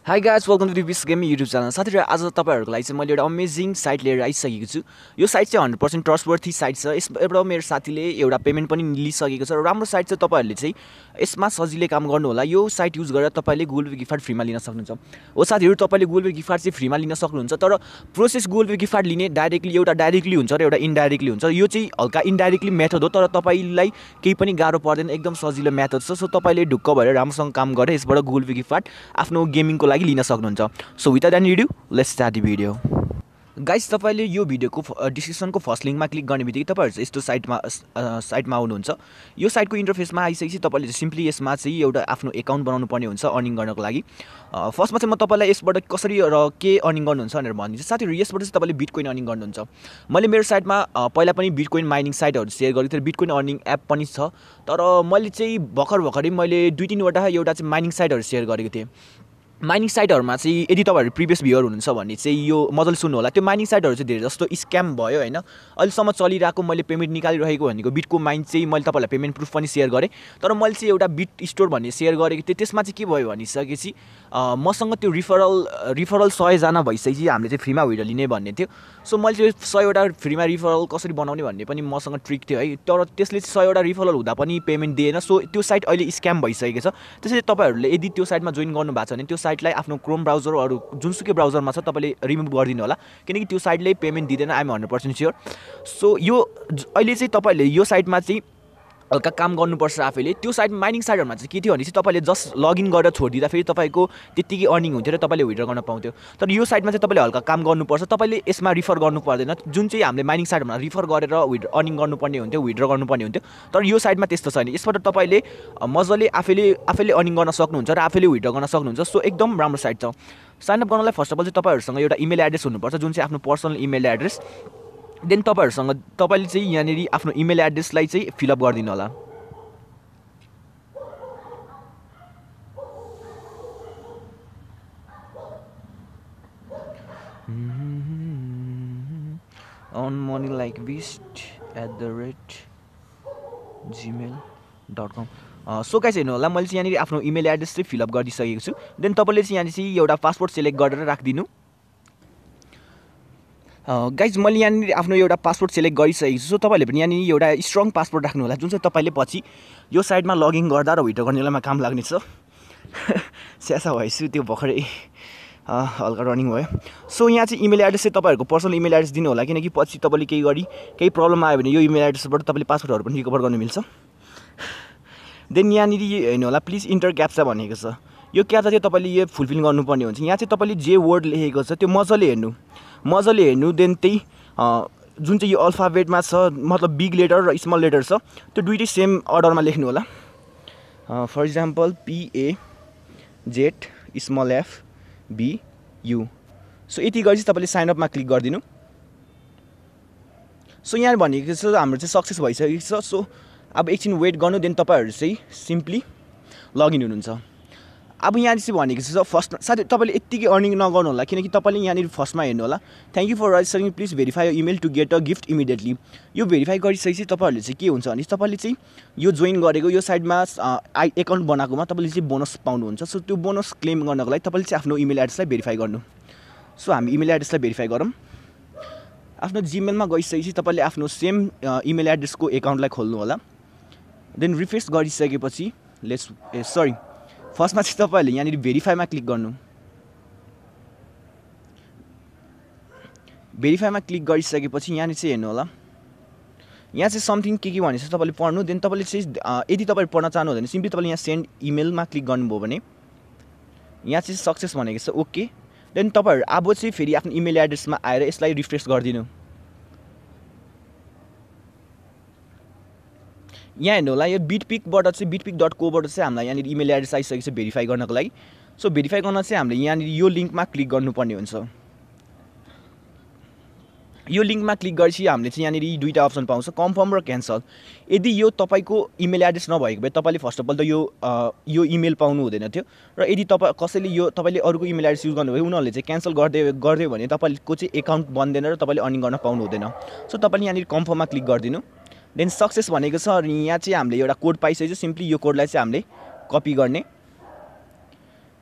Hi guys, welcome to the EarningBeastz Gaming YouTube channel. साथीहरु आज तपाईहरुको लागि चाहिँ मैले एउटा अमेजिङ साइट लिएर आइसकेको छु। यो साइट चाहिँ 100% ट्रस्टवर्थी साइट छ। यसबाट मेरो साथीले एउटा पेमेन्ट पनि लिइसकेको छ र राम्रो साइट छ। तपाईहरुले चाहिँ यसमा सजिलै काम गर्नु होला। यो साइट युज गरेर तपाईले गुगल पे गिफ्ट कार्ड फ्रीमा लिन सक्नुहुन्छ। हो साथीहरु, तपाईले गुगल पे गिफ्ट कार्ड चाहिँ फ्रीमा लिन सक्नुहुन्छ, तर process Google pay gift card लिने डाइरेक्टली हुन्छ र एउटा इनडाइरेक्टली हुन्छ। यो चाहिँ हल्का इनडाइरेक्टली मेथड हो, तर तपाईलाई केही पनि गाह्रो पर्दैन, एकदम सजिलो मेथड छ। सो तपाईले ढुक्क भएर राम्रोसँग काम गरेर यसबाट गुगल पे गिफ्ट कार्ड आफ्नो गेमिङको लागि लिन सक्नुहुन्छ। So without any video, let's start the video. Guys, तपाईले यो भिडियोको डिस्क्रिप्सनको फर्स्ट लिङ्कमा क्लिक गर्ने बित्तिकै तपाईहरु चाहिँ यस्तो साइटमा आउनुहुन्छ। यो साइटको इन्टरफेसमा आइसकेपछि तपाईले चाहिँ सिम्पली यसमा चाहिँ एउटा आफ्नो अकाउन्ट बनाउनु पर्ने हुन्छ अर्निङ गर्नको लागि। फर्स्टमा चाहिँ म तपाईलाई यसबाट कसरी र के अर्निङ गर्नुहुन्छ भनेर भनिदिन्छु। साथीहरु, यसबाट चाहिँ तपाईले बिटकोइन अर्निङ गर्नुहुन्छ। मैले मेरो साइटमा पहिला पनि बिटकोइन माइनिङ साइटहरु शेयर गरेको थिएँ, बिटकोइन अर्निङ एप पनि छ, तर मैले चाहिँ भर्खरै मैले 2-3 वटा एउटा चाहिँ माइनिङ साइटहरु शेयर गरेको थिएँ। माइनिङ साइटहरुमा चाहिँ यदि तपाईहरु प्रिभियस भ्युअर हुनुहुन्छ भने चाहिँ यो मजाले सुन्नु होला। त्यो माइनिङ साइटहरु चाहिँ धेरै जस्तो स्क्याम भयो हैन। अहिलेसम्म चलिरहेको मैले पेमेन्ट निकालिरहेको भनेको बिटको माइन चाहिँ मैले तपाईलाई पेमेन्ट प्रुफ पनि शेयर गरेँ, तर मैले चाहिँ एउटा बिट स्टोर भन्ने शेयर गरेको थिएँ। त्यसमा चाहिँ के भयो भनिसकेपछि मसँग त्यो रिफरल 100 जना भइसकेपछि हामीले चाहिँ फ्रीमा विड्रो लिने भन्ने थियो। सो मैले चाहिँ 100 वटा फ्रीमा रिफरल कसरी बनाउने भन्ने पनि मसँग ट्रिक थियो है, तर त्यसले 100 वटा रिफरल हुँदा पनि पेमेन्ट दिएन। सो त्यो साइट अहिले स्क्याम भइसकेको छ। त्यसैले तपाईहरुले यदि त्यो साइटमा जोइन गर्नु भएको छ भने त्यो साइटलाई आफ्नो क्रोम ब्राउजर अरु जुनसुकै ब्राउजरमा छ तपाईले रिमुभ गरिदिनु होला, किनकि त्यो साइटले पेमेन्ट दिदैन। I am 100% sure. सो यो अहिले चाहिँ तपाईले यो साइटमा चाहिँ हल्का काम गर्नुपर्छ आफैले। त्यो साइट माइनिङ साइटहरुमा चाहिँ के थियो भने चाहिँ तपाईले जस्ट लगइन गरेर छोडिदिँदा फेरि तपाईको त्यतिकै अर्निङ हुन्थ्यो र तपाईले विड्रो गर्न पाउँथ्यो। तर यो साइटमा चाहिँ तपाईले हल्का काम गर्नुपर्छ। तपाईले यसमा रिफर गर्नु पर्दैन, जुन चाहिँ हामीले माइनिङ साइटहरुमा रिफर गरेर अर्निङ गर्नुपर्ने हुन्थ्यो, विड्रो गर्नुपर्ने हुन्थ्यो, तर यो साइटमा त्यस्तो छैन। यसबाट तपाईले मजाले आफैले अर्निङ गर्न सक्नुहुन्छ र आफैले विड्रो गर्न सक्नुहुन्छ। सो एकदम राम्रो साइट छ। साइन अप गर्नलाई फर्स्ट अफ अल चाहिँ तपाईहरुसँग एउटा इमेल एड्रेस हुनुपर्छ, जुन चाहिँ आफ्नो पर्सनल इमेल एड्रेस। देन तपाईले चाहिँ यहाँनेरि आफ्नो इमेल एड्रेसलाई चाहिँ फिलअप गरिदिनु होला। earningbeastz@gmail.com। सो गाइस, हेर्नु होला, मैले चाहिँ यहाँनेरि आफ्नो इमेल एड्रेस चाहिँ फिलअप गरिसकेको छु। देन तपाईले चाहिँ यहाँ चाहिँ एउटा पासपोर्ट सिलेक्ट गरेर राखिदिनु। गाइज, मैले यहाँनिर आफ्नो एउटा पासपोर्ट सिलेक्ट गरिसकेको छु। सो तपाईले पनि यहाँनिर एउटा स्ट्रङ पासपोर्ट राख्नु होला, जुन चाहिँ तपाईले पछि यो साइटमा लगइन गर्दा र विड्रो गर्ने बेलामा काम लाग्नेछ। स्यासा भएछु, त्यो भर्खरै हल्का रनिङ भयो। सो यहाँ चाहिँ इमेल एड्रेस चाहिँ तपाईहरुको पर्सनल इमेल एड्रेस दिनु होला, किनकि पछि तपाईले केही प्रब्लम आयो भने यो इमेल एड्रेसबाट तपाईले पासवर्डहरु पनि रिकभर गर्न मिल्छ। देन यहाँनिर हेर्नु होला, प्लिज इन्टर क्याप्चा भनेको छ। यो क्याप्चा चाहिँ तपाईले यो फुलफिल गर्नुपर्ने हुन्छ। यहाँ चाहिँ तपाईले जे वर्ड लेखेको छ त्यो मजाले हेर्नु। देन त्यही जुन चाहिँ यो अल्फाबेटमा छ, मतलब बिग लेटर र स्मल लेटर छ, त्यो दुईटै सेम अर्डरमा लेख्नु होला। For example PAZ_FBU। सो यति गरी चाहिँ तपाईले साइन अपमा क्लिक गरिदिनु। सो यहाँ भनेको छ हाम्रो चाहिँ सक्सेस भइसकेको छ। सो अब एकछिन वेट गर्नु, देन तपाईहरु चाहिँ सिम्पली लगइन हुनुहुन्छ। अब यहाँ चाहिँ भनेको छ फर्स्ट साथै तपाईले यतिकै अर्निङ नगर्नु होला, किनकि तपाईले यहाँनिर फर्स्टमा हेर्नु होला, thank you for registering, please verify your email to get a gift immediately. यो भेरिफाई गरिसकेपछि तपाईहरुले चाहिँ के हुन्छ भने तपाईले चाहिँ यो जोइन गरेको यो साइटमा अकाउन्ट बनाएकोमा तपाईले चाहिँ बोनस पाउनुहुन्छ। सो त्यो बोनस क्लेम गर्नको लागि तपाईले चाहिँ आफ्नो इमेल एड्रेसलाई भेरिफाई गर्नु। सो हामी इमेल एड्रेसलाई भेरिफाई गरौँ। आफ्नो जीमेलमा गइसकेपछि तपाईले आफ्नो सेम इमेल एड्रेसको अकाउन्टलाई खोल्नु होला। देन रिफ्रेस गरिसकेपछि फर्स्टमा चाहिँ तपाईले यहाँनिर भेरिफाईमा क्लिक गर्नु। भेरिफाईमा क्लिक गरिसकेपछि यहाँनिर चाहिँ हेर्नु होला, यहाँ चाहिँ समथिङ के भनेछ तपाईले पढ्नु। देन तपाईले चाहिँ यदि तपाईले पढ्न चाहनु भने सिम्पली तपाईले यहाँ सेन्ड इमेलमा क्लिक गर्नुभयो भने यहाँ चाहिँ सक्सेस भनेको छ, ओके। देन तपाईहरु अब चाहिँ फेरि आफ्नो इमेल एड्रेसमा आएर यसलाई रिफ्रेस गरिदिनु। यहाँ हेर्नु होला, यो बिटपिक.co.बाट चाहिँ हामीलाई यहाँनिर इमेल एड्रेस आइसकेको छ भेरिफाई गर्नको लागि। सो भेरिफाई गर्न चाहिँ हामीले यहाँनिर यो लिङ्कमा क्लिक गर्नुपर्ने हुन्छ। यो लिङ्कमा क्लिक गरेपछि हामीले चाहिँ यहाँनिर दुईटा अप्सन पाउँछ, कन्फर्म र क्यान्सल। यदि यो तपाईको इमेल एड्रेस नभएको भए तपाईले फर्स्ट अफ अल त यो इमेल पाउनु हुँदैन थियो, र यदि कसैले तपाईले अरूको इमेल एड्रेस युज गर्नुभयो उनीहरूले चाहिँ क्यान्सल गरिदियो भने तपाईको चाहिँ अकाउन्ट बन्दैन र तपाईले अर्निङ गर्न पाउनु हुँदैन। सो तपाईले यहाँनिर कन्फर्ममा क्लिक गरिदिनु। देन सक्सेस भनेको छ, र यहाँ चाहिँ हामीले एउटा कोड पाइसकेको छ। सिम्पली यो कोडलाई चाहिँ हामीले कपी गर्ने।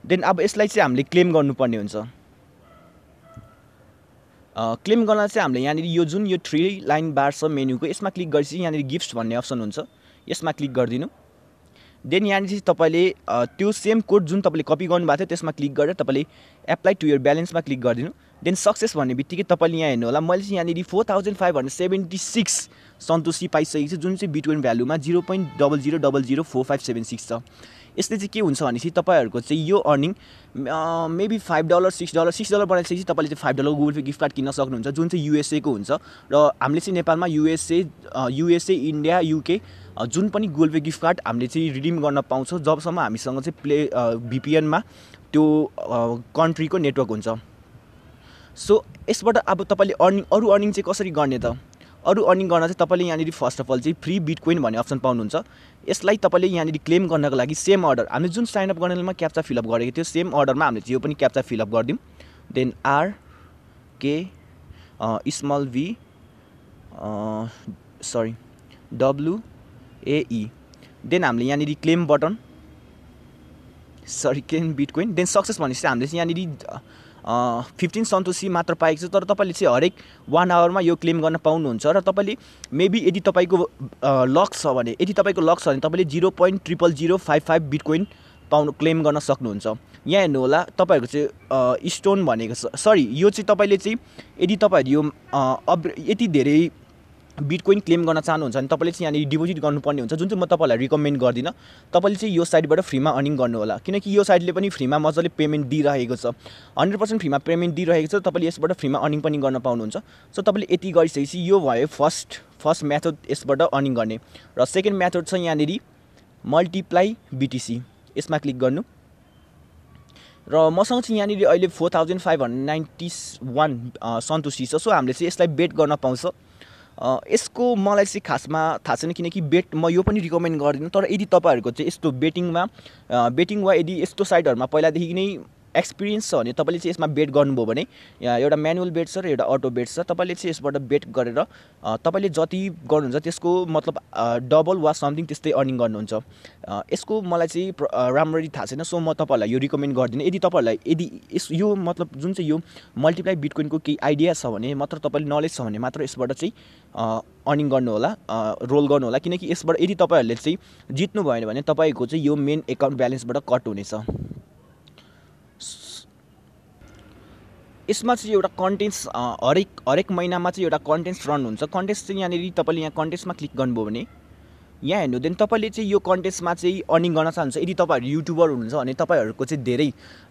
देन अब यसलाई चाहिँ हामीले क्लेम गर्नुपर्ने हुन्छ। क्लेम गर्न चाहिँ हामीले यहाँनिर यो जुन यो 3 लाइन बार छ मेन्युको यसमा क्लिक गरेपछि यहाँनिर गिफ्ट्स भन्ने अप्सन हुन्छ, यसमा क्लिक गरिदिनु। देन यहाँनिर चाहिँ तपाईँले त्यो सेम कोड जुन तपाईँले कपी गर्नुभएको थियो त्यसमा क्लिक गरेर तपाईँले एप्लाई टु योर ब्यालेन्समा क्लिक गरिदिनु। देन सक्सेस भन्ने बित्तिकै तपाईँले यहाँ हेर्नु होला, मैले चाहिँ यहाँनिर 4576 सन्तोषी पाइसकेको छु, जुन चाहिँ बिटकोइन भ्यालुमा 0.00004576 छ। यसले चाहिँ के हुन्छ भनेपछि तपाईँहरूको चाहिँ यो अर्निङ मेबी $5 $6 बनाइसकेपछि तपाईँले चाहिँ $5 गुगल पे गिफ्ट कार्ड किन्न सक्नुहुन्छ, जुन चाहिँ युएसए को हुन्छ। र हामीले चाहिँ नेपालमा युएसए इन्डिया युके जुन पनि गुगल पे गिफ्ट कार्ड हामीले चाहिँ रिडिम गर्न पाउँछौँ जबसम्म हामीसँग चाहिँ VPN-मा त्यो कन्ट्रीको नेटवर्क हुन्छ। सो यसबाट अब तपाईँले अरू अर्निङ चाहिँ कसरी गर्ने त? अरू अर्निङ गर्न चाहिँ तपाईँले यहाँनिर फर्स्ट अफ अल चाहिँ फ्री बिटकोइन भन्ने अप्सन पाउनुहुन्छ। यसलाई तपाईँले यहाँनिर क्लेम गर्नको लागि सेम अर्डर हामीले जुन साइन अप गर्नेमा क्याप्चा फिलअप गरेको थियो सेम अर्डरमा हामीले चाहिँ यो पनि क्याप्चा फिलअप गरिदिउँ। Then RK small V WAE। Then हामीले यहाँनिर claim button claim bitcoin. Then success भनेपछि हामीले चाहिँ यहाँनिर 15 सन्तोषी मात्र पाएको छ, तर तपाईँले चाहिँ हरेक 1 आवरमा यो क्लेम गर्न पाउनुहुन्छ। र तपाईँले मेबी यदि तपाईँको लक छ भने तपाईँले 0.00055 बिटकोइन क्लेम गर्न सक्नुहुन्छ। यहाँ हेर्नु होला तपाईँहरूको चाहिँ स्टोन भनेको छ, यो चाहिँ तपाईँले चाहिँ यदि तपाईँहरू यो यति धेरै बिटकोइन क्लेम गर्न चाहनुहुन्छ भने तपाईँले चाहिँ यहाँनिर डिपोजिट गर्नुपर्ने हुन्छ, जुन चाहिँ म तपाईँलाई रिकमेन्ड गर्दिनँ। तपाईँले चाहिँ यो साइटबाट फ्रीमा अर्निङ गर्नु होला, किनकि यो साइटले पनि फ्रीमा मजाले पेमेन्ट दिइरहेको छ, 100% फ्रीमा पेमेन्ट दिइरहेको छ। तपाईँले यसबाट फ्रीमा अर्निङ पनि गर्न पाउनुहुन्छ। सो तपाईँले यति गरिसकेपछि यो भयो फर्स्ट मेथड यसबाट अर्निङ गर्ने। र सेकेन्ड मेथड छ यहाँनिर मल्टिप्लाई BTC, यसमा क्लिक गर्नु। र मसँग चाहिँ यहाँनिर अहिले 4591 सन्तोषी छ। सो हामीले चाहिँ यसलाई बेट गर्न पाउँछ। यसको मलाई चाहिँ खासमा थाहा छैन, किनकि बेट म यो पनि रिकमेन्ड गर्दिनँ। तर यदि तपाईँहरूको चाहिँ यस्तो बेटिङ वा यदि यस्तो साइटहरूमा पहिलादेखि नै एक्सपिरियन्स छ भने तपाईँले चाहिँ यसमा बेट गर्नुभयो भने यहाँ एउटा म्यानुअल बेट छ र एउटा अटो बेट छ। तपाईँले चाहिँ यसबाट बेट गरेर तपाईँले जति गर्नुहुन्छ त्यसको मतलब डबल वा समथिङ त्यस्तै अर्निङ गर्नुहुन्छ। यसको मलाई चाहिँ राम्ररी थाहा छैन, सो म तपाईँहरूलाई यो रिकमेन्ड गर्दिनँ। यदि तपाईँहरूलाई यो मतलब जुन चाहिँ यो मल्टिप्लाई बिटकोइनको केही आइडिया छ भने मात्र, तपाईँले नलेज छ भने मात्र यसबाट चाहिँ अर्निङ गर्नु होला, रोल गर्नु होला, किनकि यसबाट यदि तपाईँहरूले चाहिँ जित्नु भएन भने तपाईँको चाहिँ यो मेन एकाउन्ट ब्यालेन्सबाट कट हुनेछ। यसमा चाहिँ एउटा कन्टेन्ट्स हरेक महिनामा चाहिँ एउटा कन्टेन्ट्स रन हुन्छ। कन्टेन्ट्स चाहिँ यहाँनिर तपाईँले यहाँ कन्टेन्ट्समा क्लिक गर्नुभयो भने यहाँ हेर्नु, देन तपाईँले चाहिँ यो कन्टेन्ट्समा चाहिँ अर्निङ गर्न चाहनुहुन्छ। यदि तपाईँहरू युट्युबर हुनुहुन्छ भने तपाईँहरूको चाहिँ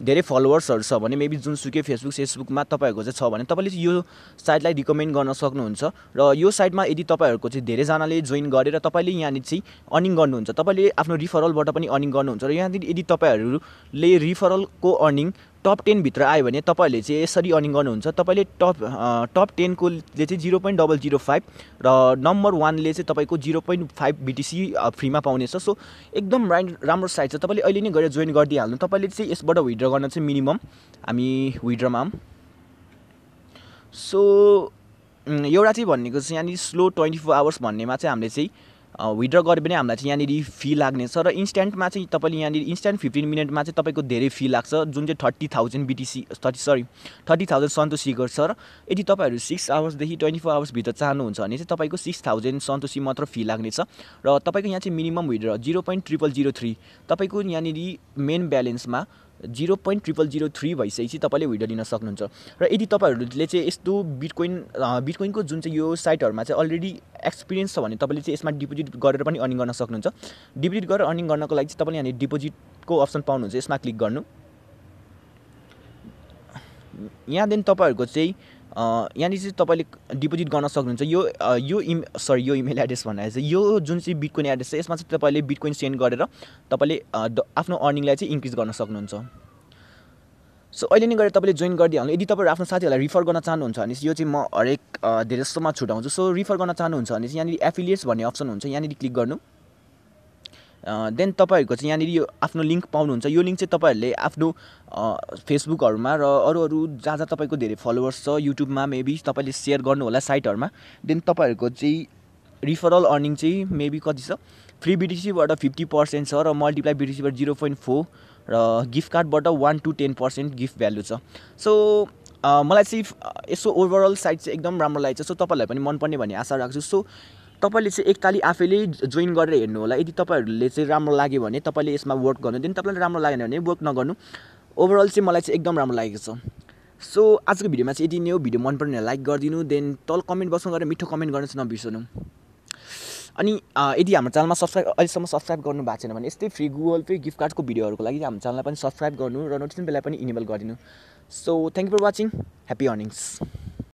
धेरै फलोवर्सहरू छ भने मेबी जुनसुकै फेसबुकमा तपाईँहरूको चाहिँ छ भने तपाईँले चाहिँ यो साइटलाई रिकमेन्ड गर्न सक्नुहुन्छ। र यो साइटमा यदि तपाईँहरूको चाहिँ धेरैजनाले जोइन गरेर तपाईँले यहाँनिर चाहिँ अर्निङ गर्नुहुन्छ, तपाईँले आफ्नो रिफरलबाट पनि अर्निङ गर्नुहुन्छ। र यहाँनिर यदि तपाईँहरूले रिफरलको अर्निङ टप 10 भित्र आयो भने तपाईँहरूले चाहिँ यसरी अर्निङ गर्नुहुन्छ। तपाईँले टप 10 को ले चाहिँ 0.005 र नम्बर 1 ले चाहिँ तपाईँको 0.5 BTC फ्रीमा पाउनेछ। सो एकदम राम्रो साइट छ, तपाईँले अहिले नै गएर जोइन गरिदिइहाल्नु। तपाईँले चाहिँ यसबाट विथड्र गर्न चाहिँ मिनिमम हामी विथड्रमा सो एउटा चाहिँ भनेको चाहिँ यहाँनिर स्लो 24 आवर्स भन्नेमा चाहिँ हामीले चाहिँ विथड्र गऱ्यो भने हामीलाई चाहिँ यहाँनिर फी लाग्नेछ। र इन्स्ट्यान्टमा चाहिँ तपाईँले यहाँनिर इन्स्ट्यान्ट 15 मिनटमा चाहिँ तपाईँको धेरै फी लाग्छ, जुन चाहिँ 30,000 BTC 30,000 सन्तोषीको छ। र यदि तपाईँहरू 6 आवर्सदेखि 24 आवर्सभित्र चाहनुहुन्छ भने चाहिँ तपाईँको 6,000 सन्तोषी मात्र फी लाग्नेछ। र तपाईँको यहाँ चाहिँ मिनिमम विथड्र 0.0003 तपाईँको यहाँनिर मेन ब्यालेन्समा 0.0003 भइसकेपछि तपाईँले विथड्र लिन सक्नुहुन्छ। र यदि तपाईँहरूले चाहिँ यस्तो बिटकोइनको जुन चाहिँ यो साइटहरूमा चाहिँ अलरेडी एक्सपिरियन्स छ भने तपाईँले चाहिँ यसमा डिपोजिट गरेर पनि अर्निङ गर्न सक्नुहुन्छ। डिपोजिट गरेर अर्निङ गर्नको लागि चाहिँ तपाईँले यहाँ डिपोजिटको अप्सन पाउनुहुन्छ, यसमा क्लिक गर्नु। यहाँदेखि तपाईँहरूको चाहिँ यहाँनिर चाहिँ तपाईँले डिपोजिट गर्न सक्नुहुन्छ। यो इमेल एड्रेस भन्नाले चाहिँ यो जुन चाहिँ बिटकोइन एड्रेस छ यसमा चाहिँ तपाईँले बिटकोइन सेन्ड गरेर तपाईँले आफ्नो अर्निङलाई चाहिँ इन्क्रिज गर्न सक्नुहुन्छ। सो अहिले नै गरेर तपाईँले जोइन गरिदिइहाल्नु। यदि तपाईँहरू आफ्नो साथीहरूलाई रिफर गर्न चाहनुहुन्छ भने यो चाहिँ म हरेक धेरै जस्तोमा छुटाउँछु। सो रिफर गर्न चाहनुहुन्छ भने चाहिँ यहाँनिर एफिलिएट्स भन्ने अप्सन हुन्छ, यहाँनिर क्लिक गर्नु। देन तपाईँहरूको चाहिँ यहाँनिर यो आफ्नो लिङ्क पाउनुहुन्छ। यो लिङ्क चाहिँ तपाईँहरूले आफ्नो फेसबुकहरूमा र अरू जहाँ जहाँ तपाईँको धेरै फलोवर्स छ युट्युबमा मेबी तपाईँले सेयर गर्नु होला साइटहरूमा। देन तपाईँहरूको चाहिँ रिफरल अर्निङ चाहिँ मेबी कति छ, फ्री BTCबाट 50% छ र मल्टिप्लाई BTCबाट 0.4 र गिफ्ट कार्डबाट 1 to 10% गिफ्ट भ्यालु छ। सो मलाई चाहिँ यसो ओभरअल साइट चाहिँ एकदम राम्रो लागेको छ। सो तपाईँहरूलाई पनि मनपर्ने भन्ने आशा राख्छु। सो तपाईँले चाहिँ एकताली आफैले जोइन गरेर हेर्नु होला। यदि तपाईँहरूले चाहिँ राम्रो लाग्यो भने तपाईँले यसमा वर्क गर्नु, देन तपाईँलाई राम्रो लागेन भने वर्क नगर्नु। ओभरअल चाहिँ मलाई चाहिँ एकदम राम्रो लागेको छ। सो आजको भिडियोमा चाहिँ यति नै हो। भिडियो मन पर्ने लाइक गरिदिनु, देन तल कमेन्ट बक्समा गएर मिठो कमेन्ट गर्न चाहिँ नबिर्सनु। अनि यदि हाम्रो च्यानलमा अहिलेसम्म सब्सक्राइब गर्नु भएको छैन भने यस्तै फ्री गुगल पे गिफ्ट कार्डको भिडियोहरूको लागि हाम्रो च्यानललाई पनि सब्सक्राइब गर्नु र नोटिफिकेसन बेललाई पनि इनेबल गरिदिनु। So thank you for watching. Happy earnings.